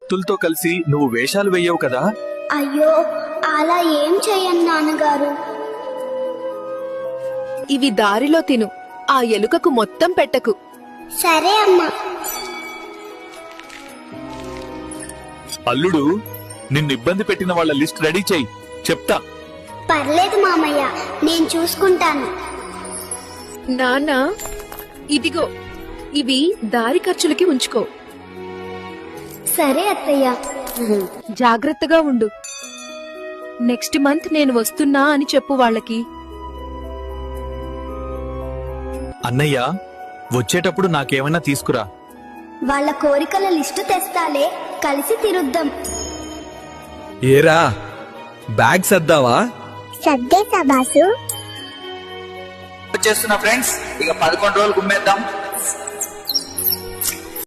కత్తులతో కలిసి నువ్వు వేషాలు వెయ్యవు కదా? అయ్యో, అలా ఏం చెయ్యను నాన్నగారు. ఇవి దారిలో తిను, ఆ ఎలుకకు మొత్తం పెట్టకు. సరే అమ్మా. అల్లుడు, నిన్ను ఇబ్బంది పెట్టిన వాళ్ళ లిస్ట్ రెడీ చెయ్యి, చెప్తా. పర్లేదు మామయ్య, నేను చూసుకుంటాను. నాన్న, ఇదిగో, ఇవి దారి ఖర్చులకి ఉంచుకో. సరే అత్తయ్య. జాగ్రత్తగా ఉండు. నెక్స్ట్ మంత్ నేను వస్తున్నా అని చెప్పు వాళ్ళకి. అన్నయ్య, వచ్చేటప్పుడు నాకేమైనా తీసుకురా. వాళ్ళ కోరికల లిస్టు తెస్తాలే, కలిసి తిరుద్దాం. ఏరా, బ్యాగ్ సర్దావా? సర్దేశా బాసు. వచ్చేస్తున్నా ఫ్రెండ్స్, ఇక 11 రోజులు గుమ్మేద్దాం.